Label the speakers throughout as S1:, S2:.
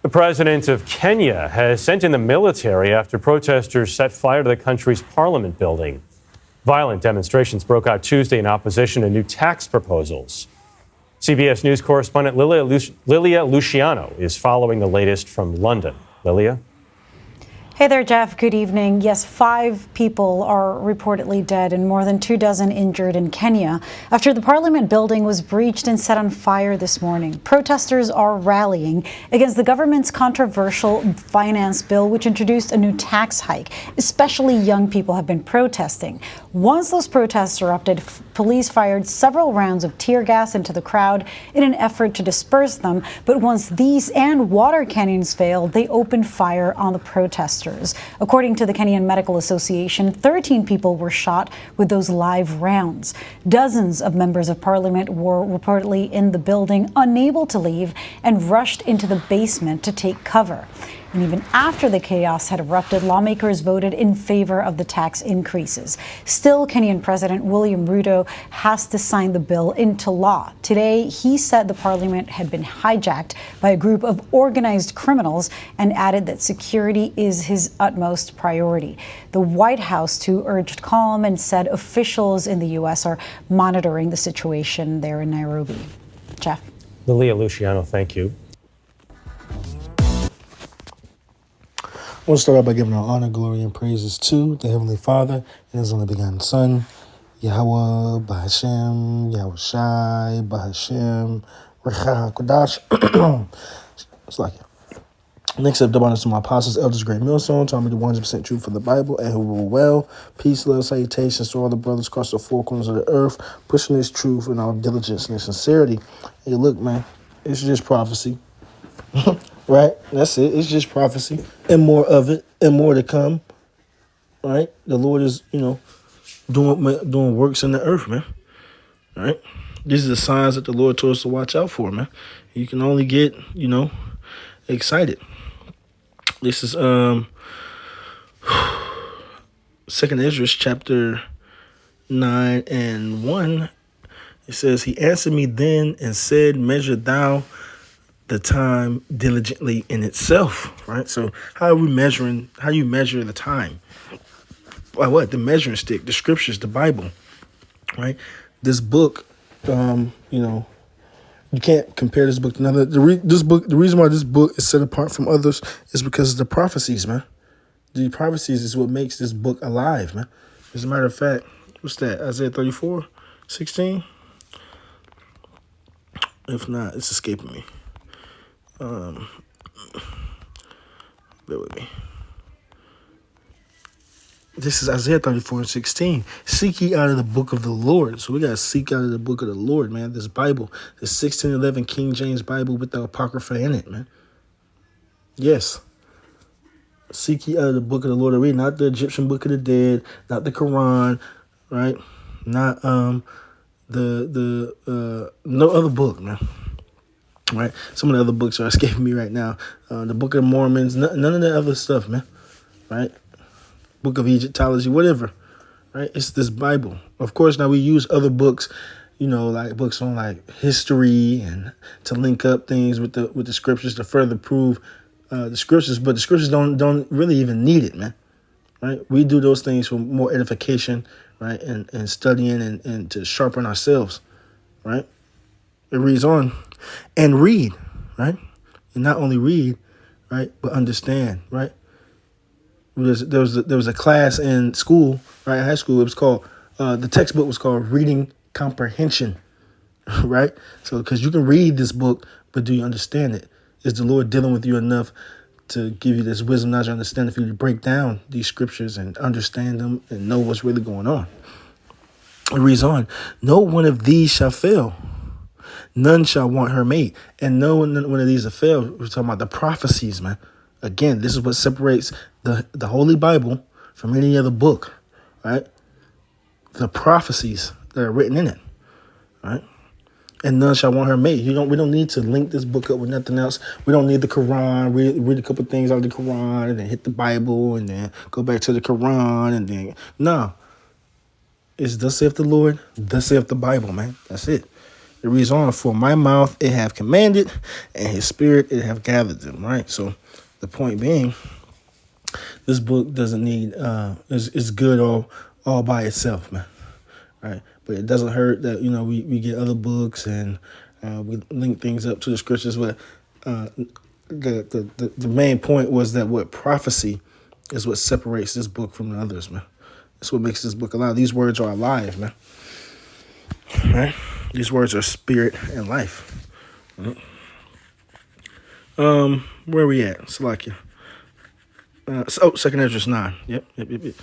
S1: The president of Kenya has sent in the military after protesters set fire to the country's parliament building. Violent demonstrations broke out Tuesday in opposition to new tax proposals. CBS News correspondent Lilia Luciano is following the latest from London. Lilia?
S2: Hey there, Jeff. Good evening. Yes, 5 people are reportedly dead and more than 24 injured in Kenya after the parliament building was breached and set on fire this morning. Protesters are rallying against the government's controversial finance bill, which introduced a new tax hike. Especially young people have been protesting. Once those protests erupted, police fired several rounds of tear gas into the crowd in an effort to disperse them. But once these and water cannons failed, they opened fire on the protesters. According to the Kenyan Medical Association, 13 people were shot with those live rounds. Dozens of members of parliament were reportedly in the building, unable to leave, and rushed into the basement to take cover. And even after the chaos had erupted, lawmakers voted in favor of the tax increases. Still, Kenyan President William Ruto has to sign the bill into law. Today, he said the parliament had been hijacked by a group of organized criminals and added that security is his utmost priority. The White House, too, urged calm and said officials in the U.S. are monitoring the situation there in Nairobi. Jeff.
S1: Lilia Luciano, thank you.
S3: I want to start out by giving our honor, glory, and praises to the Heavenly Father and His only begotten Son, Yahweh, Bahashem, Yahushai, Bahashem, Recha HaKodash. It's like it. Next up, the honors to my apostles, elders, great millstone, taught me the 100% truth for the Bible, and who rule well. Peace, love, salutations to all the brothers across the 4 corners of the earth, pushing this truth in all diligence and sincerity. Hey, look, man, it's just prophecy. Right? That's it. It's just prophecy and more of it and more to come. Right? The Lord is, doing works in the earth, man. Right? These are the signs that the Lord told us to watch out for, man. You can only get, excited. This is 2 Ezra chapter 9 and 1. It says, he answered me then and said, measure thou the time diligently in itself, right? So how you measure the time? By what? The measuring stick, the scriptures, the Bible, right? This book, you can't compare this book to another. The reason why this book is set apart from others is because of the prophecies, man. The prophecies is what makes this book alive, man. As a matter of fact, what's that? Isaiah 34:16? If not, it's escaping me. Bear with me. This is Isaiah 34:16. Seek ye out of the book of the Lord. So we got to seek out of the book of the Lord, man. This Bible, the 1611 King James Bible with the Apocrypha in it, man. Yes. Seek ye out of the book of the Lord to read, not the Egyptian book of the dead, not the Quran, right? Not no other book, man. Right, some of the other books are escaping me right now. The Book of Mormons, none of the other stuff, man. Right, Book of Egyptology, whatever. Right, it's this Bible. Of course, now we use other books, like books on like history and to link up things with the scriptures to further prove the scriptures. But the scriptures don't really even need it, man. Right, we do those things for more edification, right, and studying and to sharpen ourselves. Right, it reads on. And read, right? And not only read, right, but understand, right? There was a class in school, right, high school. It was called the textbook was called Reading Comprehension, right? So because you can read this book, but do you understand it? Is the Lord dealing with you enough to give you this wisdom, knowledge, and understanding for you to break down these scriptures and understand them and know what's really going on? It reads on. No one of these shall fail. None shall want her mate. And no one of these will fail. We're talking about the prophecies, man. Again, this is what separates the Holy Bible from any other book, right? The prophecies that are written in it, right? And none shall want her mate. We don't need to link this book up with nothing else. We don't need the Quran. Read a couple things out of the Quran and then hit the Bible and then go back to the Quran and then no. It's thus saith the Lord, thus saith the Bible, man. That's it. It reads on, for my mouth it have commanded, and his spirit it have gathered them, right? So the point being, this book doesn't need, is good all by itself, man, right? But it doesn't hurt that, we get other books and we link things up to the scriptures. But the main point was that what prophecy is what separates this book from the others, man. That's what makes this book alive. These words are alive, man. Right? These words are spirit and life. Right? Where are we at? Salakia. Second Ezra 9. Yep. This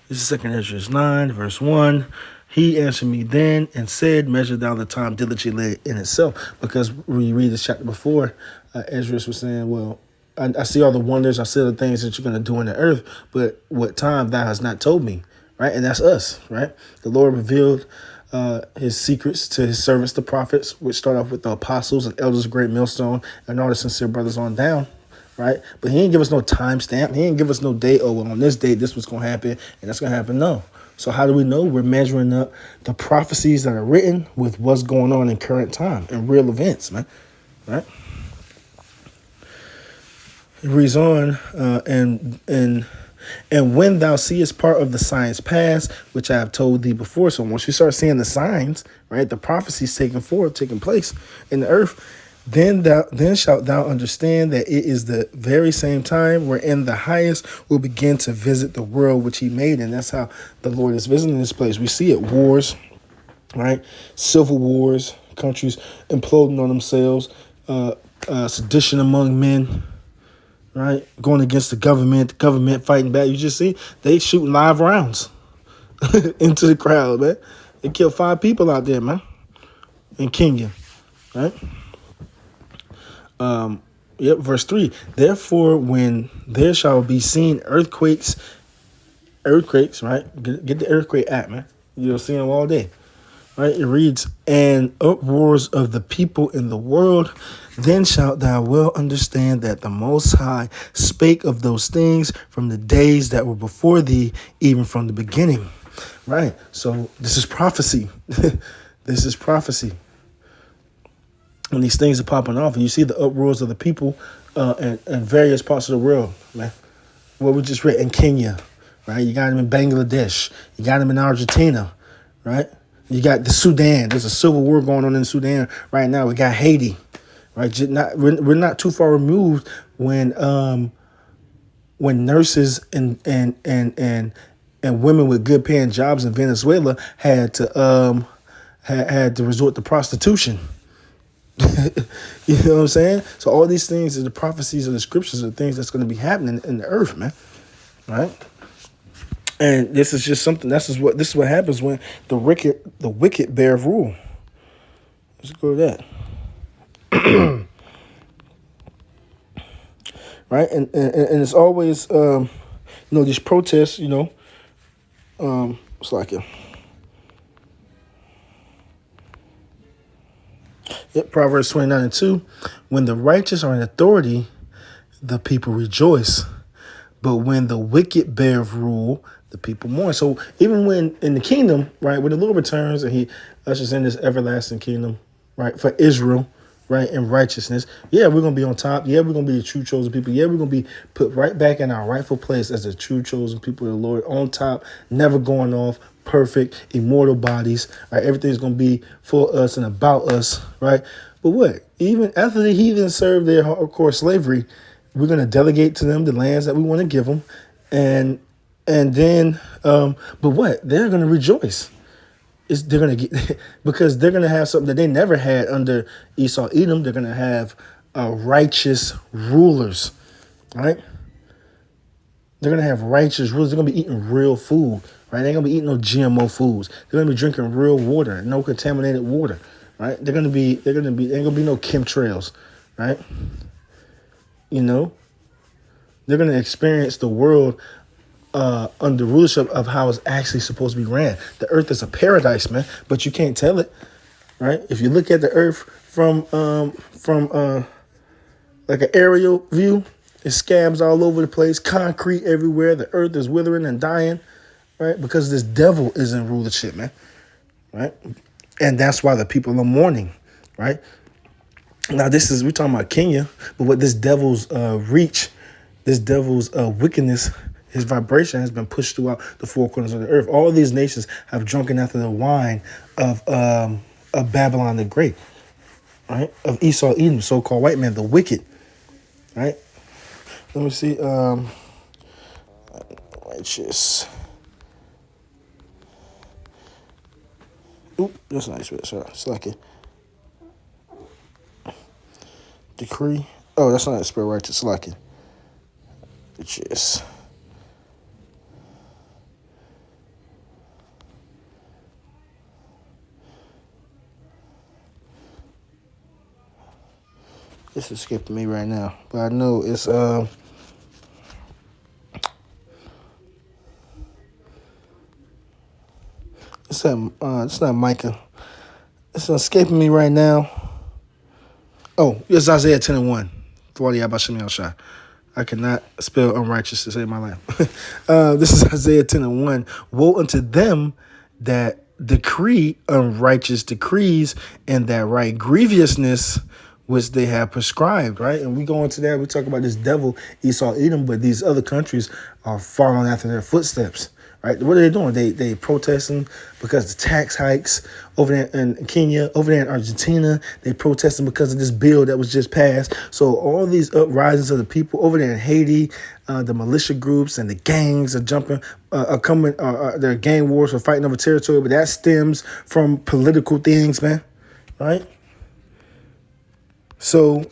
S3: is Second Ezra 9, verse 1. He answered me then and said, measure thou the time diligently in itself. Because when you read this chapter before, Ezra was saying, well, I see all the wonders, I see the things that you're going to do in the earth, but what time thou hast not told me, right? And that's us, right? The Lord revealed his secrets to his servants, the prophets, which start off with the apostles and elders of great millstone and all the sincere brothers on down, right? But he didn't give us no time stamp. He didn't give us no date. Oh, well, on this date, this was going to happen and that's going to happen. No. So how do we know? We're measuring up the prophecies that are written with what's going on in current time and real events, man, right? It reads on, and when thou seest part of the signs pass, which I have told thee before. So once you start seeing the signs, right, the prophecies taking place in the earth, then shalt thou understand that it is the very same time wherein the highest will begin to visit the world which he made. And that's how the Lord is visiting this place. We see it, wars, right? Civil wars, countries imploding on themselves, sedition among men, right? Going against the government fighting back. You just see they shooting live rounds into the crowd, man. They killed 5 people out there, man, in Kenya, right? Verse 3. Therefore, when there shall be seen earthquakes, right? Get the earthquake app, man. You'll see them all day. Right, it reads, and uproars of the people in the world, then shalt thou well understand that the Most High spake of those things from the days that were before thee, even from the beginning. Right, so this is prophecy. This is prophecy. And these things are popping off, and you see the uproars of the people in various parts of the world, man. What we just read in Kenya, right? You got them in Bangladesh. You got them in Argentina, right? You got the Sudan. There's a civil war going on in Sudan right now. We got Haiti, right? We're not too far removed when nurses and women with good paying jobs in Venezuela had to resort to prostitution. You know what I'm saying? So all these things are the prophecies of the scriptures, are things that's going to be happening in the earth, man. Right? And this is just something. This is what happens when the wicked bear rule. Let's go to that. Right, and it's always these protests. It's like it. Yep, Proverbs 29:2. When the righteous are in authority, the people rejoice. But when the wicked bear rule, the people mourn. So even when in the kingdom, right, when the Lord returns and he ushers in this everlasting kingdom, right, for Israel, right, in righteousness, yeah, we're going to be on top. Yeah, we're going to be the true chosen people. Yeah, we're going to be put right back in our rightful place as the true chosen people of the Lord, on top, never going off, perfect, immortal bodies, right? Everything's going to be for us and about us, right? But what? Even after the heathens served their hardcore slavery, we're going to delegate to them the lands that we want to give them. And then, but what? They're going to rejoice. They're going to get, because they're going to have something that they never had under Esau, Edom. They're going to have righteous rulers, right? They're going to have righteous rulers. They're going to be eating real food, right? They ain't going to be eating no GMO foods. They're going to be drinking real water, no contaminated water, right? There ain't going to be no chemtrails, right? They're going to experience the world under rulership of how it's actually supposed to be ran. The earth is a paradise, man, but you can't tell it, right? If you look at the earth from like an aerial view, it's scabs all over the place, concrete everywhere. The earth is withering and dying, right? Because this devil is in rulership, man, right? And that's why the people are mourning. right? Now we're talking about Kenya, but what this devil's reach, this devil's wickedness, his vibration has been pushed throughout the four corners of the earth. All of these nations have drunken after the wine of Babylon the Great, right? Of Esau, Edom, so-called white man, the wicked, right? Let me see. Righteous. Oop, that's not nice. Sorry, slacking. Decree. Oh, that's not a spell righteous. Slacking. Righteous. This is escaping me right now, but I know it's it's not Micah. It's escaping me right now. Oh, it's Isaiah 10:1. I cannot spell unrighteous to save my life. This is Isaiah 10:1. Woe unto them that decree unrighteous decrees and that write grievousness which they have prescribed, right? And we go into that, we talk about this devil, Esau, Edom, but these other countries are following after their footsteps, right? What are they doing? They protesting because the tax hikes over there in Kenya, over there in Argentina. They protesting because of this bill that was just passed. So all these uprisings of the people over there in Haiti, the militia groups and the gangs are jumping, are coming. Their gang wars are fighting over territory, but that stems from political things, man, right? So,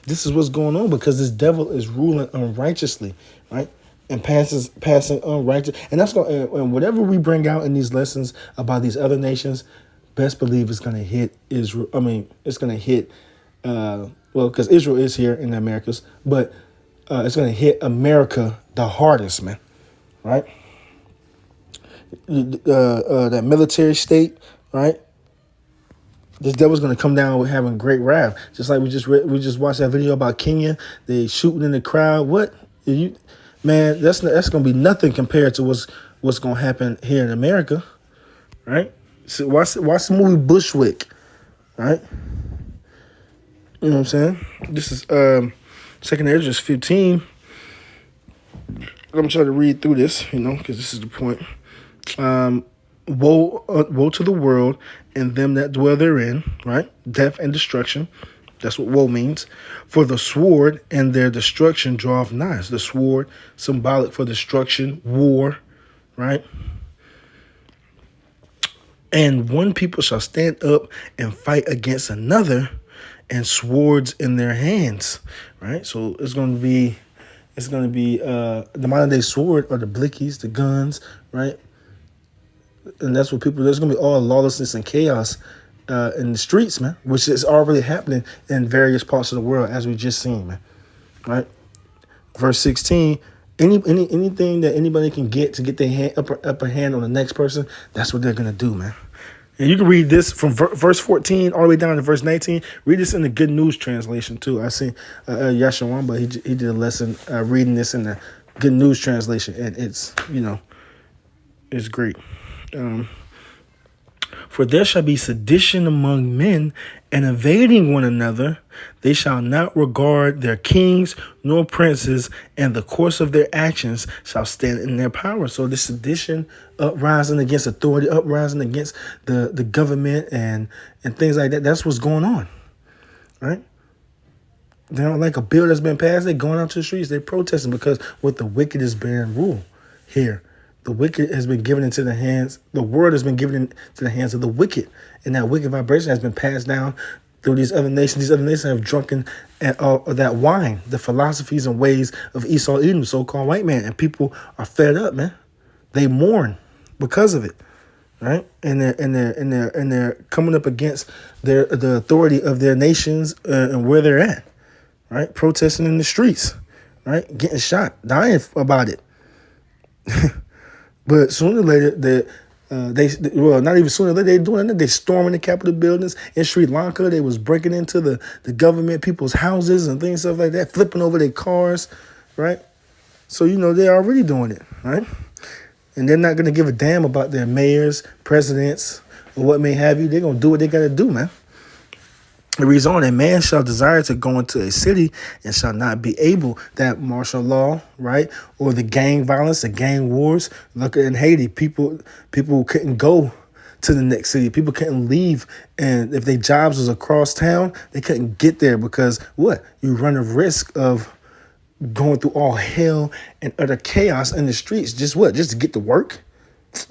S3: this is what's going on because this devil is ruling unrighteously, right? And passing unrighteous. And that's going and whatever we bring out in these lessons about these other nations, best believe it's going to hit Israel. I mean, it's going to hit, because Israel is here in the Americas, but it's going to hit America the hardest, man, right? That military state, right? This devil's gonna come down with having great wrath, just like we just watched that video about Kenya. They shooting in the crowd. What man? That's gonna be nothing compared to what's gonna happen here in America, right? So watch the movie Bushwick, right? You know what I'm saying? This is 2nd Ezra 15. I'm trying to read through this, because this is the point. Woe to the world and them that dwell therein, right? Death and destruction. That's what woe means. For the sword and their destruction draweth nigh. The sword, symbolic for destruction, war, right? And one people shall stand up and fight against another, and swords in their hands, right? So it's going to be the modern day sword or the blickies, the guns, right? And that's what there's going to be all lawlessness and chaos in the streets, man, which is already happening in various parts of the world, as we just seen, man, right? Verse 16, anything that anybody can get to get their upper hand on the next person, that's what they're going to do, man. And you can read this from verse 14 all the way down to verse 19. Read this in the Good News translation, too. I seen Yashawan, but he did a lesson reading this in the Good News translation, and it's, it's great. For there shall be sedition among men, and invading one another. They shall not regard their kings nor princes, and the course of their actions shall stand in their power. So this sedition, uprising against authority, uprising against the government and things like that, that's what's going on, right? They don't like a bill that's been passed. They're going out to the streets. They're protesting because what the wicked is bearing rule here. The wicked has been given into the hands, the world has been given into the hands of the wicked. And that wicked vibration has been passed down through these other nations. These other nations have drunken that wine, the philosophies and ways of Esau, Edom, so-called white man. And people are fed up, man. They mourn because of it, right? And they're coming up against the authority of their nations and where they're at, right? Protesting in the streets, right? Getting shot, dying about it. But sooner or later, not even sooner or later, they're doing it. They're storming the Capitol buildings in Sri Lanka. They was breaking into the government people's houses and things, stuff like that, flipping over their cars, right? So, they're already doing it, right? And they're not going to give a damn about their mayors, presidents, or what may have you. They're going to do what they got to do, man. It reads on, a man shall desire to go into a city and shall not be able. That martial law, right? Or the gang violence, the gang wars. Look at in Haiti, people couldn't go to the next city. People couldn't leave. And if their jobs was across town, they couldn't get there because what? You run a risk of going through all hell and utter chaos in the streets. Just what? Just to get to work?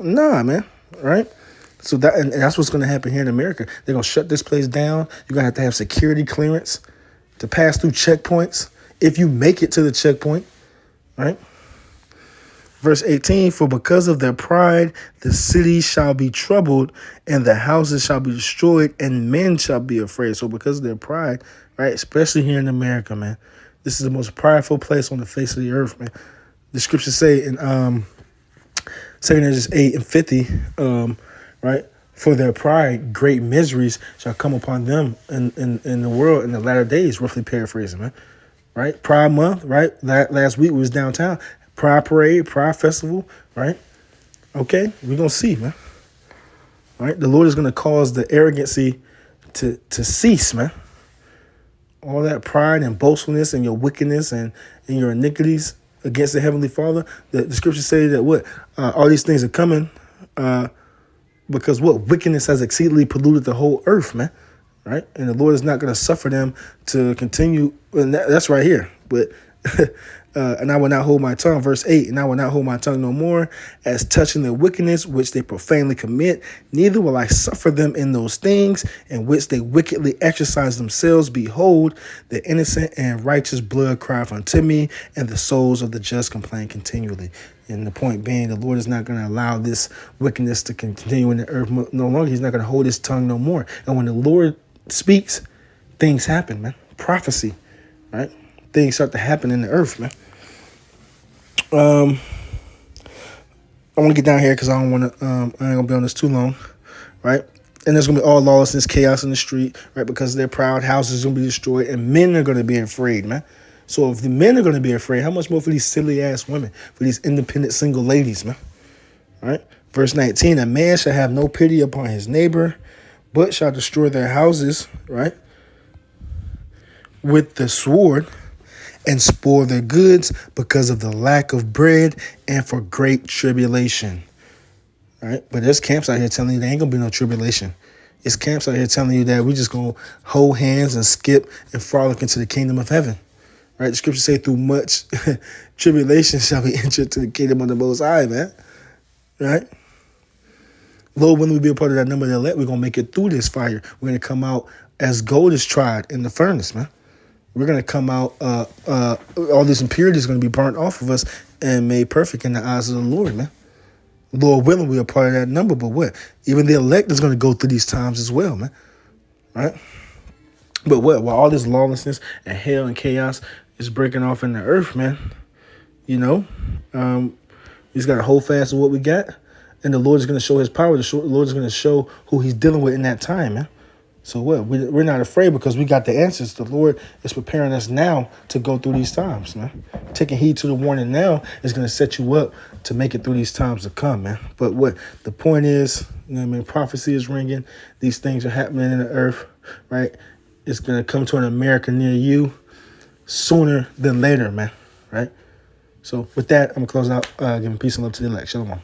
S3: Nah, man. Right? So and that's what's going to happen here in America. They're going to shut this place down. You're going to have security clearance to pass through checkpoints if you make it to the checkpoint, right? Verse 18, for because of their pride, the city shall be troubled and the houses shall be destroyed and men shall be afraid. So because of their pride, right, especially here in America, man, this is the most prideful place on the face of the earth, man. The scriptures say in 2 Corinthians 8:50, right? For their pride, great miseries shall come upon them in the world in the latter days, roughly paraphrasing, man. Right? Pride month, right? Last week we was downtown. Pride parade, pride festival, right? Okay, we're going to see, man. Right? The Lord is going to cause the arrogancy to cease, man. All that pride and boastfulness and your wickedness and your iniquities against the Heavenly Father. The scriptures say that what? All these things are coming because what? Wickedness has exceedingly polluted the whole earth, man. Right? And the Lord is not going to suffer them to continue. And that's right here. But and I will not hold my tongue, verse 8, and I will not hold my tongue no more as touching the wickedness which they profanely commit, neither will I suffer them in those things in which they wickedly exercise themselves. Behold, the innocent and righteous blood crieth unto me, and the souls of the just complain continually. And the point being, the Lord is not going to allow this wickedness to continue in the earth no longer. He's not going to hold his tongue no more. And when the Lord speaks, things happen, man. Prophecy, right? Things start to happen in the earth, man. I want to get down here because I don't want to. I ain't gonna be on this too long, right? And there's gonna be all lawlessness, chaos in the street, right? Because they're proud, houses are gonna be destroyed, and men are gonna be afraid, man. So if the men are gonna be afraid, how much more for these silly ass women, for these independent single ladies, man? Right? Verse 19: a man shall have no pity upon his neighbor, but shall destroy their houses, right? With the sword. And spoil their goods because of the lack of bread and for great tribulation. Right? But there's camps out here telling you there ain't gonna be no tribulation. It's camps out here telling you that we just gonna hold hands and skip and frolic into the kingdom of heaven. Right? The scriptures say through much tribulation shall we enter to the kingdom of the Most High, man. Right? Lord, when we be a part of that number of the elect, we're gonna make it through this fire. We're gonna come out as gold is tried in the furnace, man. We're going to come out, all this impurity is going to be burnt off of us and made perfect in the eyes of the Lord, man. Lord willing, we are part of that number, but what? Even the elect is going to go through these times as well, man. Right? But what? While all this lawlessness and hell and chaos is breaking off in the earth, man, you know, we just got to hold fast to what we got, and the Lord is going to show his power. The Lord is going to show who he's dealing with in that time, man. So what? We're not afraid because we got the answers. The Lord is preparing us now to go through these times, man. Taking heed to the warning now is going to set you up to make it through these times to come, man. But what the point is, you know what I mean? Prophecy is ringing. These things are happening in the earth, right? It's going to come to an America near you sooner than later, man, right? So with that, I'm going to close out, giving peace and love to the elect. Shalom.